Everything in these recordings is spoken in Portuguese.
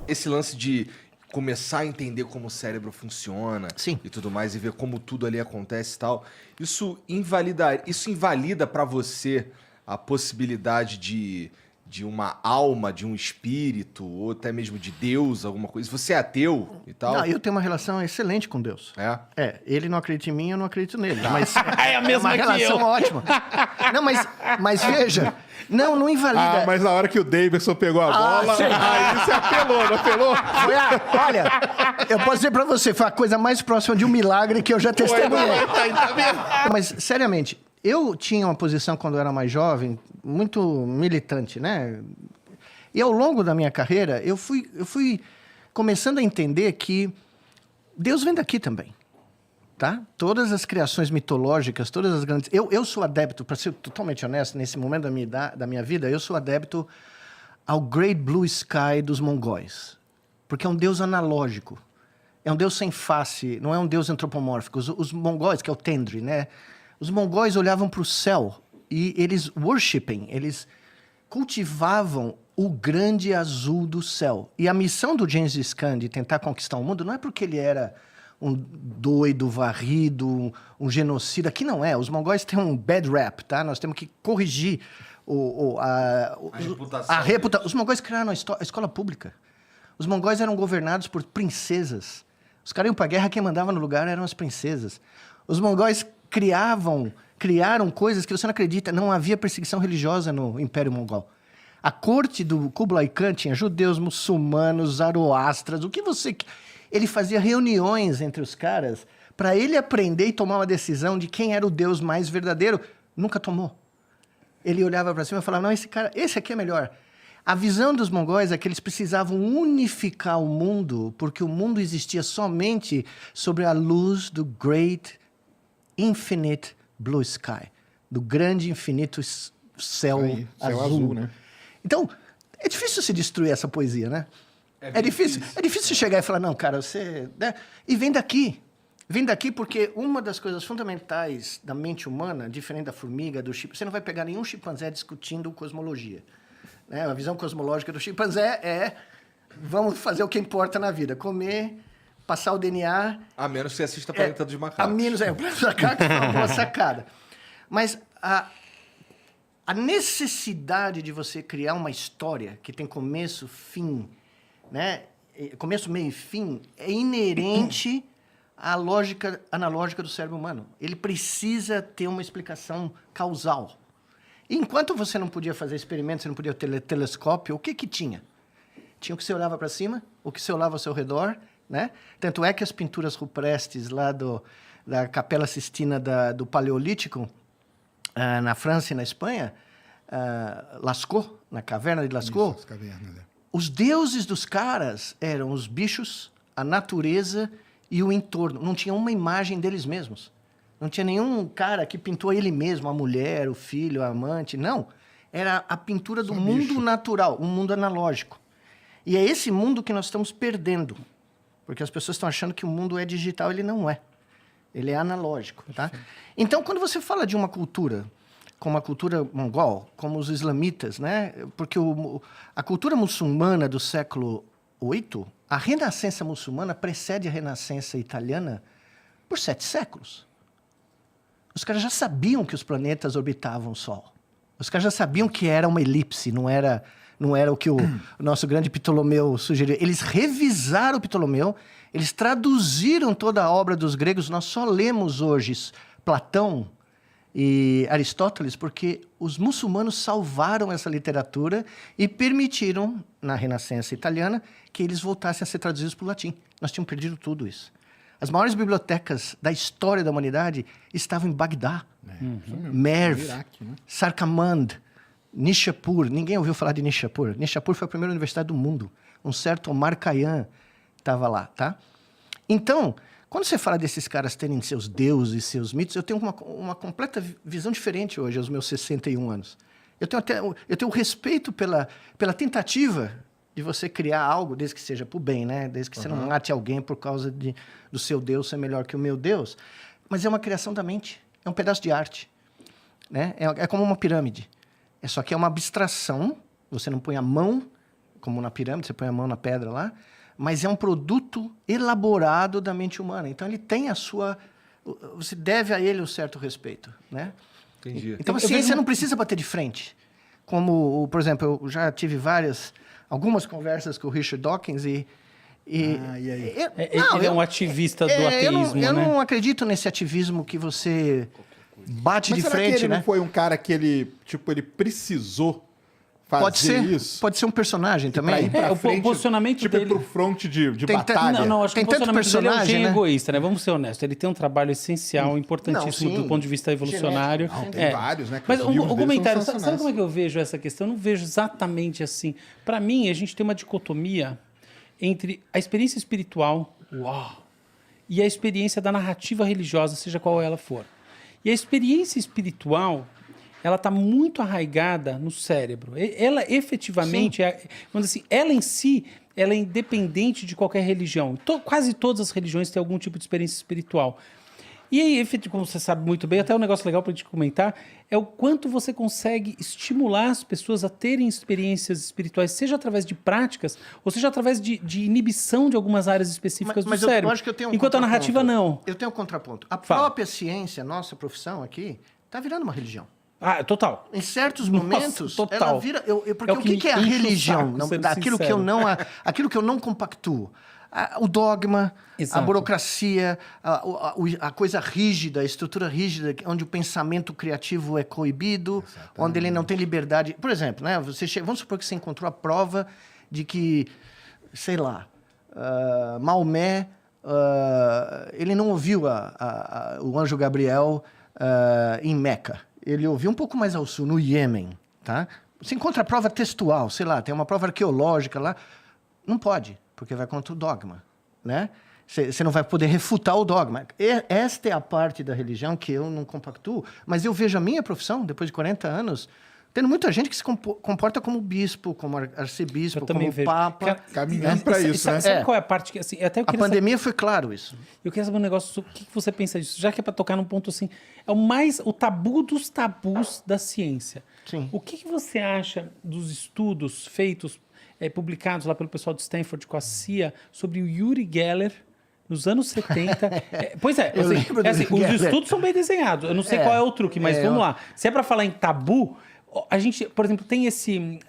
esse lance de começar a entender como o cérebro funciona Sim. e tudo mais, e ver como tudo ali acontece e tal, isso invalida para você a possibilidade de uma alma, de um espírito, ou até mesmo de Deus, alguma coisa? Você é ateu e tal? Não, eu tenho uma relação excelente com Deus. É? Ele não acredita em mim, eu não acredito nele. Mas É a mesma uma que relação eu. ótima. Não, mas veja, não invalida. Mas na hora que o Davidson pegou a bola, sim. aí você apelou, não apelou? Olha, eu posso dizer pra você, foi a coisa mais próxima de um milagre que eu já testemunhei. Tá vendo? Mas, seriamente, eu tinha uma posição quando eu era mais jovem, muito militante, né? E ao longo da minha carreira, eu fui começando a entender que Deus vem daqui também, tá? Todas as criações mitológicas, todas as grandes... Eu sou adepto, para ser totalmente honesto, nesse momento da minha vida, eu sou adepto ao Great Blue Sky dos mongóis. Porque é um Deus analógico. É um Deus sem face, não é um Deus antropomórfico. Os mongóis, que é o Tendri, né? Os mongóis olhavam para o céu e eles eles cultivavam o grande azul do céu. E a missão do Gengis Khan de tentar conquistar o mundo não é porque ele era um doido, varrido, um genocida. Aqui não é. Os mongóis têm um bad rap, tá? Nós temos que corrigir a reputação. Os mongóis criaram a escola pública. Os mongóis eram governados por princesas. Os caras iam pra guerra, quem mandava no lugar eram as princesas. Os mongóis criaram coisas que você não acredita. Não havia perseguição religiosa no Império Mongol. A corte do Kublai Khan tinha judeus, muçulmanos, zoroastras, o que você... Ele fazia reuniões entre os caras para ele aprender e tomar uma decisão de quem era o Deus mais verdadeiro. Nunca tomou. Ele olhava para cima e falava, não, esse aqui é melhor. A visão dos mongóis é que eles precisavam unificar o mundo, porque o mundo existia somente sobre a luz do Great Infinite Blue Sky, do grande infinito céu azul, né? Então, é difícil se destruir essa poesia, né? É difícil você chegar e falar, não, cara, você... Né? E vem daqui. Vem daqui porque uma das coisas fundamentais da mente humana, diferente da formiga, do chimpanzé, você não vai pegar nenhum chimpanzé discutindo cosmologia. Né? A visão cosmológica do chimpanzé é vamos fazer o que importa na vida, comer, passar o DNA... A menos que você assista Planeta dos Macacos. A menos, o Planeta dos Macacos foi uma boa sacada. Mas a necessidade de você criar uma história que tem começo, fim, né? Começo, meio e fim, é inerente à lógica analógica do cérebro humano. Ele precisa ter uma explicação causal. E enquanto você não podia fazer experimentos, você não podia ter telescópio, o que tinha? Tinha o que você olhava para cima, o que você olhava ao seu redor, né? Tanto é que as pinturas rupestres lá da Capela Sistina do Paleolítico, na França e na Espanha, Lascaux, na caverna de Lascaux, Isso, as cavernas, os deuses dos caras eram os bichos, a natureza e o entorno. Não tinha uma imagem deles mesmos. Não tinha nenhum cara que pintou ele mesmo, a mulher, o filho, a amante. Não. Era a pintura do mundo natural, um mundo analógico. E é esse mundo que nós estamos perdendo. Porque as pessoas estão achando que o mundo é digital, ele não é. Ele é analógico, tá? Então, quando você fala de uma cultura, como a cultura mongol, como os islamitas, né? Porque a cultura muçulmana do século VIII, a renascença muçulmana precede a renascença italiana por 7 séculos. Os caras já sabiam que os planetas orbitavam o Sol. Os caras já sabiam que era uma elipse, não era o que o nosso grande Ptolomeu sugeriu. Eles revisaram o Ptolomeu, eles traduziram toda a obra dos gregos. Nós só lemos hoje Platão e Aristóteles porque os muçulmanos salvaram essa literatura e permitiram, na Renascença italiana, que eles voltassem a ser traduzidos para o latim. Nós tínhamos perdido tudo isso. As maiores bibliotecas da história da humanidade estavam em Bagdá, Merv, Iraque, né? Sarkand, Nishapur. Ninguém ouviu falar de Nishapur. Nishapur foi a primeira universidade do mundo. Um certo Omar Khayyam estava lá, tá? Então, quando você fala desses caras terem seus deuses, seus mitos, eu tenho uma completa visão diferente hoje, aos meus 61 anos. Eu tenho respeito pela tentativa de você criar algo, desde que seja para o bem, né? Desde que você não mate alguém por causa do seu Deus ser melhor que o meu Deus. Mas é uma criação da mente. É um pedaço de arte. Né? É como uma pirâmide. Só que é uma abstração. Você não põe a mão como na pirâmide, você põe a mão na pedra lá, mas é um produto elaborado da mente humana. Então, ele tem a sua... Você deve a ele um certo respeito, né? Entendi. Então, a ciência não precisa bater de frente. Como, por exemplo, eu já tive algumas conversas com o Richard Dawkins e aí? Ele é um ativista do ateísmo, eu né? não acredito nesse ativismo que você bate Mas de será frente, que ele né? não foi um cara que ele precisou fazer isso? Pode ser um personagem Pra também. ir pra o frente, posicionamento tipo, ir dele- pro front de Tem- batalha? Não, acho que Tem o tanto posicionamento dele é um personagem, gênio né? egoísta, né? Vamos ser honestos. Ele tem um trabalho essencial, importantíssimo Não, sim. do ponto de vista evolucionário. Genético, Tem vários, né? que Mas os o livros dele comentário, são sabe sensacionais. como é que eu vejo essa questão? Eu não vejo exatamente assim. Para mim, a gente tem uma dicotomia entre a experiência espiritual, e a experiência da narrativa religiosa, seja qual ela for. E a experiência espiritual, ela está muito arraigada no cérebro. Ela efetivamente, vamos dizer assim, ela em si, ela é independente de qualquer religião. Quase todas as religiões têm algum tipo de experiência espiritual. E aí, como você sabe muito bem, até um negócio legal para a gente comentar, é o quanto você consegue estimular as pessoas a terem experiências espirituais, seja através de práticas, ou seja através de inibição de algumas áreas específicas do Mas cérebro. eu acho que eu tenho um Enquanto a narrativa, não. Eu tenho um contraponto. A Fala. própria ciência, nossa profissão aqui, está virando uma religião. Ah, total. Em certos Nossa, momentos, total. ela vira... porque É o o que que é a me enche o religião? saco, Não, sendo aquilo sincero. aquilo que eu não compactuo. O dogma, a Exato. burocracia, a coisa rígida, a estrutura rígida, onde o pensamento criativo é coibido, onde ele não tem liberdade. Por exemplo, né, vamos supor que você encontrou a prova de que, sei lá, Maomé, ele não ouviu o anjo Gabriel em Meca. Ele ouviu um pouco mais ao sul, no Iêmen. Tá? Você encontra a prova textual, sei lá, tem uma prova arqueológica lá. Não pode, porque vai contra o dogma, né? Você não vai poder refutar o dogma. Esta é a parte da religião que eu não compactuo, mas eu vejo a minha profissão, depois de 40 anos, tendo muita gente que se comporta como bispo, como arcebispo, Eu também como vejo. papa. Caminhando pra isso, né? Sabe qual é a parte que, assim, até eu A queria saber- pandemia foi claro isso. Eu queria saber um negócio sobre o que você pensa disso, já que é para tocar num ponto assim, é o tabu dos tabus da ciência. Sim. O que você acha dos estudos feitos, publicados lá pelo pessoal de Stanford com a CIA, sobre o Uri Geller nos anos 70? Pois é, Eu assim, lembro do os Uri Geller. estudos são bem desenhados. Eu não sei qual é o truque, mas vamos lá. Se é para falar em tabu, a gente, por exemplo, tem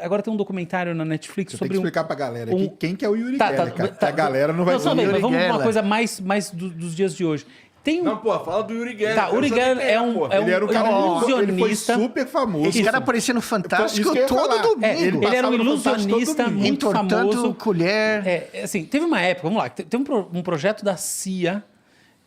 agora tem um documentário na Netflix Você tem sobre que explicar pra galera aqui quem que é o Yuri Tá, Geller, cara. Que a galera não vai Não, sabe, Yuri mas vamos pra uma Geller. coisa mais dos dias de hoje. Tem um... Não, pô, fala do Yuri Geller. Tá, Eu Uri quero saber Geller quem é um- pô. é um- Ele era um cara ele foi ilusionista. super famoso. Esse cara aparecia no Isso Fantástico que eu ia todo falar. domingo. Ele era um passava no Fantástico todo ilusionista domingo. muito entortando famoso. colher. Assim, teve uma época, vamos lá, tem um projeto da CIA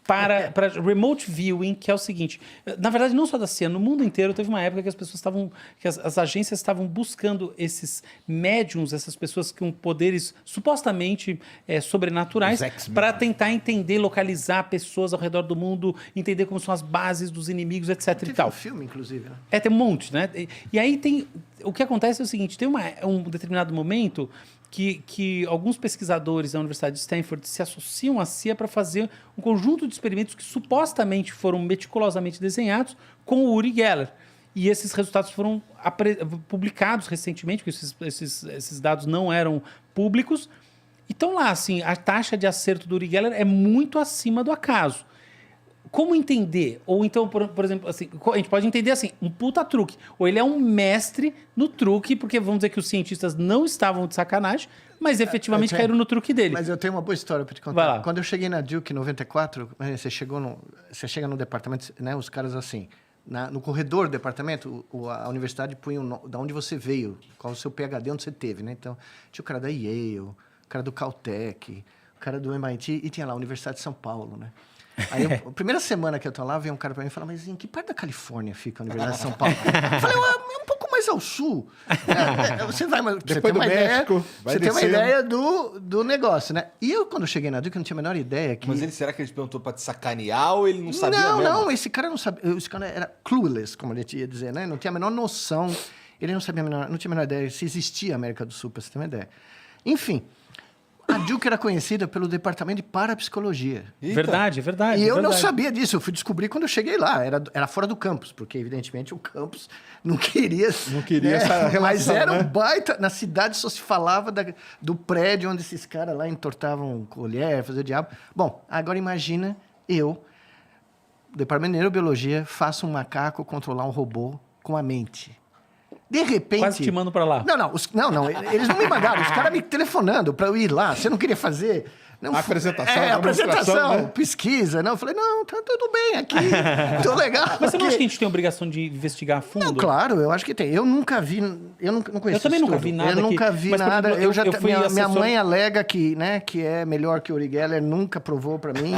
para remote viewing, que é o seguinte, na verdade não só da CIA, no mundo inteiro teve uma época que as pessoas estavam, que as agências estavam buscando esses médiums, essas pessoas com poderes supostamente sobrenaturais, Os X-Men. para tentar entender, localizar pessoas ao redor do mundo, entender como são as bases dos inimigos, etc. e Teve tal. um filme, inclusive. Né? Tem um monte, né? E aí tem... O que acontece é o seguinte, tem um determinado momento que alguns pesquisadores da Universidade de Stanford se associam à CIA para fazer um conjunto de experimentos que supostamente foram meticulosamente desenhados com o Uri Geller. E esses resultados foram publicados recentemente, porque esses dados não eram públicos. Então lá, assim, a taxa de acerto do Uri Geller é muito acima do acaso. Como entender? Ou então, por exemplo, assim, a gente pode entender assim, um puta truque. Ou ele é um mestre no truque, porque vamos dizer que os cientistas não estavam de sacanagem, mas efetivamente caíram no truque dele. Mas eu tenho uma boa história para te contar. Vai lá. Quando eu cheguei na Duke em 94, você chega no departamento, né, os caras assim, no corredor do departamento, a universidade punha da onde você veio, qual o seu PhD, onde você teve, né? Então, tinha o cara da Yale, o cara do Caltech, o cara do MIT, e tinha lá a Universidade de São Paulo, né? Aí, a primeira semana que eu tô lá, veio um cara pra mim e falou, mas em que parte da Califórnia fica a Universidade de São Paulo? Eu falei, é um pouco mais ao sul. Você vai, mas você Depois tem do uma ideia, México, vai você tem uma descendo. ideia do negócio, né? E eu, quando cheguei na Duke, eu não tinha a menor ideia que... Mas será que ele perguntou pra te sacanear ou ele não sabia Não, mesmo? não, esse cara não sabia. Esse cara era clueless, como ele ia dizer, né? Não tinha a menor noção. Ele não tinha a menor ideia se existia a América do Sul, pra você ter uma ideia. Enfim. A Duke era conhecida pelo departamento de parapsicologia. Verdade, verdade. E eu não verdade. sabia disso, eu fui descobrir quando eu cheguei lá. Era fora do campus, porque evidentemente o campus não queria... Não queria essa relação, mas era né? um baita... Na cidade só se falava do prédio onde esses caras lá entortavam colher, faziam o diabo. Bom, agora imagina eu, departamento de neurobiologia, faço um macaco controlar um robô com a mente. De repente... Quase te mando pra lá. Não, eles não me mandaram. Os caras me telefonando para eu ir lá. Você não queria fazer... Não, A apresentação, É, a apresentação, demonstração, né? pesquisa. Não, eu falei, não, tá tudo bem aqui. Tô legal. Mas você não aqui. acha que a gente tem a obrigação de investigar a fundo? Não, claro, eu acho que tem. Eu nunca vi... Eu não conheço Eu também isso nunca tudo. vi nada Eu nunca aqui. vi Mas, por nada. exemplo, eu fui minha assessor- mãe alega que, né, que é melhor que o Uri Geller. Nunca provou pra mim.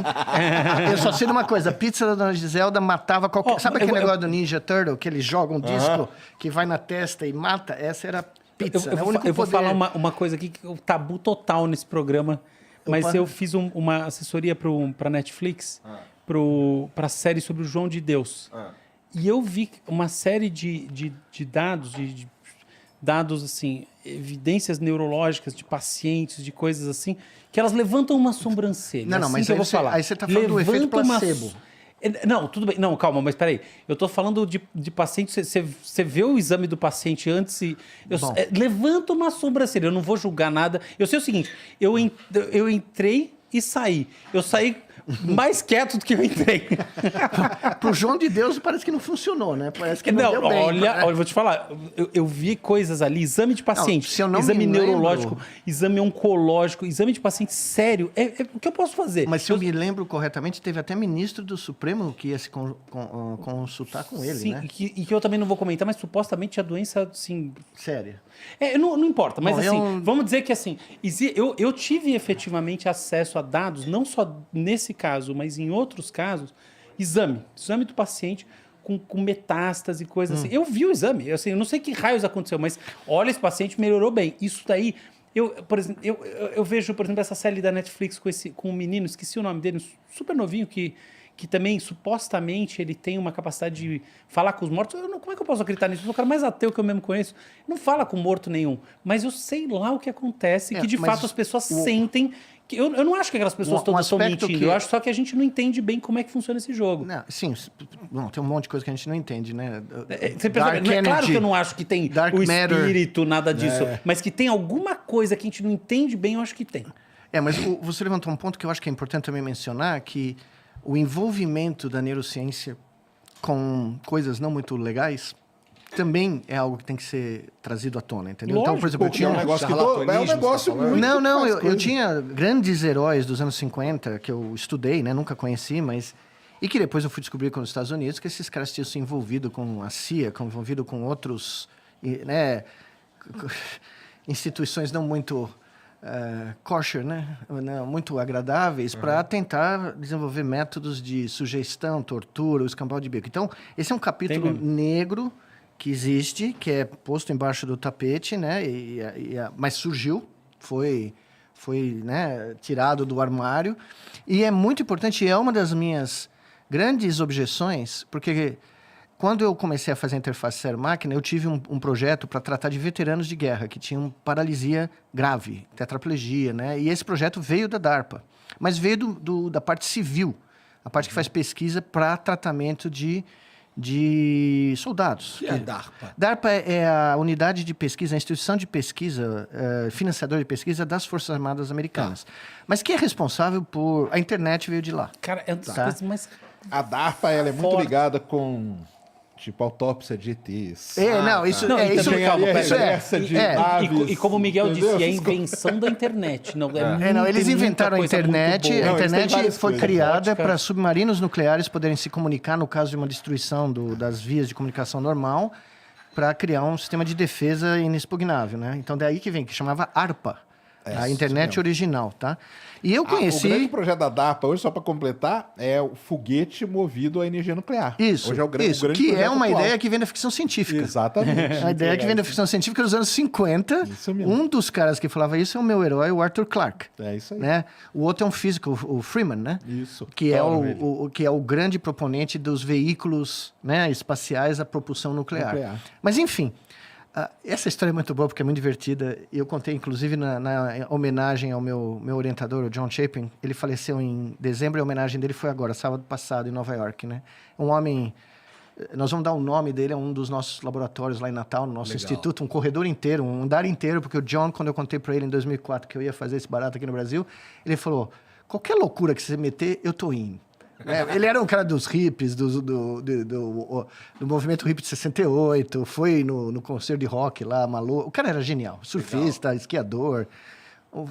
Eu só sei de uma coisa. A pizza da Dona Giselda matava qualquer... Ó, Sabe aquele eu- negócio do Ninja Turtle? Que ele joga um disco que vai na testa e mata? Essa era a pizza. né? O único Eu vou poder. falar uma coisa aqui que é o tabu total nesse programa. Mas Opa. eu fiz uma assessoria pra Netflix, pra série sobre o João de Deus. E eu vi uma série de dados, de dados, assim, evidências neurológicas de pacientes, de coisas assim, que elas levantam uma sobrancelha. Não, assim mas que eu aí vou você- falar. aí você tá falando do efeito Levanta uma placebo. Não, tudo bem. Não, calma, mas peraí. Eu tô falando de paciente. Você vê o exame do paciente antes e. Bom. Levanta uma sobrancelha, eu não vou julgar nada. Eu sei o seguinte: eu entrei e saí. Eu saí mais quieto do que eu entrei. Pro João de Deus parece que não funcionou, né? Parece que não, Não, deu bem. olha, eu vou te falar, eu vi coisas ali, exame de paciente, se eu não exame me lembro- neurológico, exame oncológico, exame de paciente sério, o que eu posso fazer? Mas se eu me lembro corretamente, teve até ministro do Supremo que ia se consultar com ele, Sim, né? e que eu também não vou comentar, mas supostamente a doença, assim, Sério. não importa, mas Bom, assim, vamos dizer que assim, eu tive efetivamente acesso a dados, não só nesse caso, mas em outros casos, exame do paciente com metástase e coisas assim. Eu vi o exame, eu não sei que raios aconteceu, mas olha, esse paciente melhorou bem. Isso daí, por exemplo, eu vejo, por exemplo, essa série da Netflix com um menino, esqueci o nome dele, super novinho, que também, supostamente, ele tem uma capacidade de falar com os mortos. Como é que eu posso acreditar nisso? Eu sou o cara mais ateu que eu mesmo conheço. Não fala com morto nenhum. Mas eu sei lá o que acontece, que de mas fato as pessoas sentem... Que eu não acho que aquelas pessoas todas estão aspecto mentindo. que- Eu acho só que a gente não entende bem como é que funciona esse jogo. Não, sim, bom, tem um monte de coisa que a gente não entende, né? Você percebe? Não é claro que eu não acho que tem Dark o matter. espírito, nada disso. Mas que tem alguma coisa que a gente não entende bem, eu acho que tem. Mas você levantou um ponto que eu acho que é importante também mencionar, que o envolvimento da neurociência com coisas não muito legais também é algo que tem que ser trazido à tona, entendeu? Então, por exemplo, eu É tinha... um negócio que charlatanismo, é um negócio você tá falando? muito... Não, faz eu coisa. tinha grandes heróis dos anos 50 que eu estudei, né? Nunca conheci, mas... E que depois eu fui descobrir com os Estados Unidos que esses caras tinham se envolvido com a CIA, envolvido com outros, né? Instituições não muito kosher, né? Não, muito agradáveis, para tentar desenvolver métodos de sugestão, tortura, o escambau de bico. Então, esse é um capítulo mesmo. negro que existe, que é posto embaixo do tapete, né? Mas surgiu, foi né, tirado do armário. E é muito importante, é uma das minhas grandes objeções, porque quando eu comecei a fazer a interface cérebro-máquina, eu tive um projeto para tratar de veteranos de guerra que tinham paralisia grave, tetraplegia, né? E esse projeto veio da DARPA, mas veio da parte civil, a parte que faz pesquisa para tratamento de soldados. O que é DARPA? DARPA é a unidade de pesquisa, a instituição de pesquisa, financiadora de pesquisa das Forças Armadas Americanas. Mas que é responsável por... A internet veio de lá. Cara, é uma das Tá. coisas mais... A DARPA, ela é muito Forte. ligada com, tipo, autópsia de ETs. Não, isso Não, é... e Isso, também, calma, pera, isso é... reversa de é. naves, E como o Miguel entendeu? disse, é a invenção da internet. Não, Não, eles tem muita inventaram a coisa muito internet. boa. A Não, eles têm internet várias foi coisas. criada Vodka. para submarinos nucleares poderem se comunicar no caso de uma destruição das vias de comunicação normal, para criar um sistema de defesa inexpugnável, né? Então daí que vem, que chamava ARPA, a internet original, tá? E eu O grande conheci... projeto da DARPA, hoje, só para completar, é o foguete movido à energia nuclear. Isso, Hoje é o grande, isso, o grande que é projeto uma atual. ideia que vem da ficção científica. Exatamente. A ideia que vem da ficção científica nos anos 50. Isso mesmo. Um dos caras que falava isso é o meu herói, o Arthur Clarke. É isso aí. Né? O outro é um físico, o Freeman, né? Isso. Que é Adoro ele. que é o grande proponente dos veículos, né, espaciais a propulsão nuclear. Nuclear. Mas, enfim, Essa história é muito boa porque é muito divertida. Eu contei, inclusive, na homenagem ao meu orientador, o John Chapin. Ele faleceu em dezembro e a homenagem dele foi agora, sábado passado, em Nova York, né? Um homem... Nós vamos dar o nome dele a um dos nossos laboratórios lá em Natal, no nosso instituto, um corredor inteiro, um andar inteiro, porque o John, quando eu contei para ele em 2004 que eu ia fazer esse barato aqui no Brasil, ele falou, qualquer loucura que você meter, eu tô indo. Ele era um cara dos hippies, do movimento hippie de 68, foi no concerto de rock lá, maluco. O cara era genial, surfista, esquiador.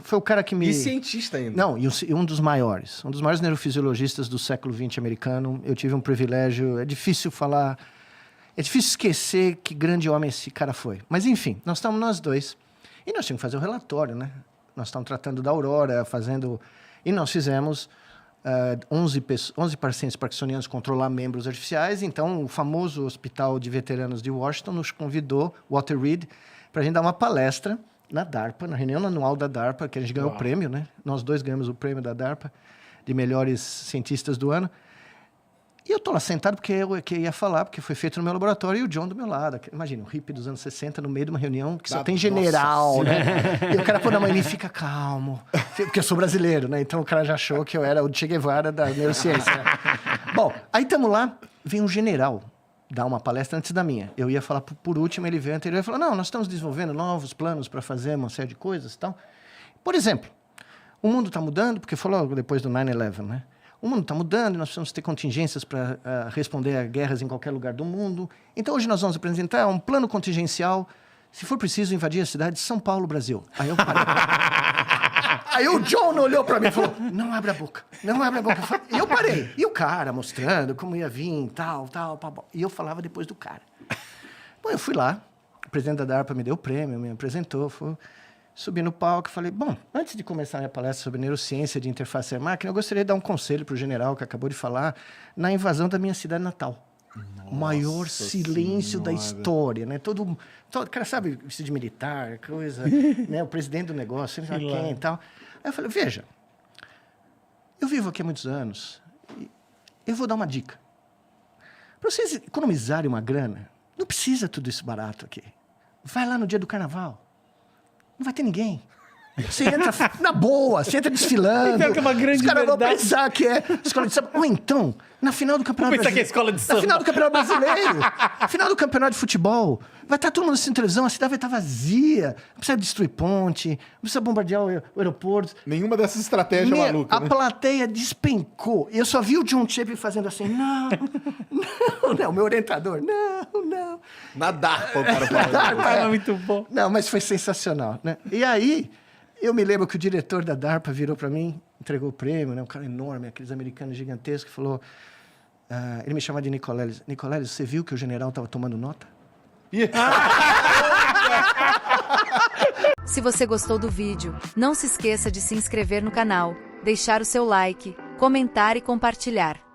Foi o cara que me... E cientista ainda. Não, e um dos maiores neurofisiologistas do século XX americano. Eu tive um privilégio, é difícil falar, é difícil esquecer que grande homem esse cara foi. Mas enfim, nós estamos nós dois, e nós tínhamos que fazer o relatório, né? Nós estamos tratando da Aurora, e nós fizemos 11 pacientes parkinsonianos controlar membros artificiais. Então, o famoso Hospital de Veteranos de Washington nos convidou, Walter Reed, para a gente dar uma palestra na DARPA, na reunião anual da DARPA, que a gente ganhou o prêmio, né? Nós dois ganhamos o prêmio da DARPA, de melhores cientistas do ano. E eu tô lá sentado porque eu que ia falar, porque foi feito no meu laboratório, e o John do meu lado. Imagina, um hippie dos anos 60 no meio de uma reunião que só tem general, né? E o cara, pô, na mãe, fica calmo. Porque eu sou brasileiro, né? Então o cara já achou que eu era o Che Guevara da neurociência. Bom, aí estamos lá, vem um general dar uma palestra antes da minha. Eu ia falar por último, ele veio anterior e falou, não, nós estamos desenvolvendo novos planos para fazer uma série de coisas e tal. Por exemplo, o mundo está mudando, porque foi logo depois do 9/11, né? O mundo está mudando e nós precisamos ter contingências para responder a guerras em qualquer lugar do mundo. Então, hoje nós vamos apresentar um plano contingencial, se for preciso, invadir a cidade de São Paulo, Brasil. Aí eu parei. Aí o John olhou para mim e falou, não abre a boca, não abre a boca. E eu parei. E o cara mostrando como ia vir, tal. E eu falava depois do cara. Bom, eu fui lá, o presidente da DARPA me deu o prêmio, me apresentou, subi no palco e falei, bom, antes de começar a minha palestra sobre neurociência de interface à máquina, eu gostaria de dar um conselho para o general que acabou de falar na invasão da minha cidade natal. O maior silêncio da história, né? Todo cara, sabe, vestido de militar, coisa, né? O presidente do negócio, sei lá quem e tal. Aí eu falei, veja, eu vivo aqui há muitos anos e eu vou dar uma dica. Para vocês economizarem uma grana, não precisa tudo isso barato aqui. Vai lá no dia do carnaval. Não vai ter ninguém. Você entra na boa, você entra desfilando. Então, que é uma grande os caras vão verdade. pensar que é escola de samba. Ou então, na final do Campeonato Vou pensar que é escola de samba. Na final do Campeonato Brasileiro, final do Campeonato de Futebol, vai estar todo mundo assistindo televisão, a cidade vai estar vazia, não precisa destruir ponte, não precisa bombardear o aeroporto. Nenhuma dessas estratégias malucas, A plateia despencou. Eu só vi o John Chapin fazendo assim, não, o meu orientador, não. Na DARPA, o cara falou. É muito bom. Não, mas foi sensacional, né? E aí, eu me lembro que o diretor da DARPA virou para mim, entregou o prêmio, né? Um cara enorme, aqueles americanos gigantescos, falou... ele me chamava de Nicoleles. Nicoleles, você viu que o general estava tomando nota? Se você gostou do vídeo, não se esqueça de se inscrever no canal, deixar o seu like, comentar e compartilhar.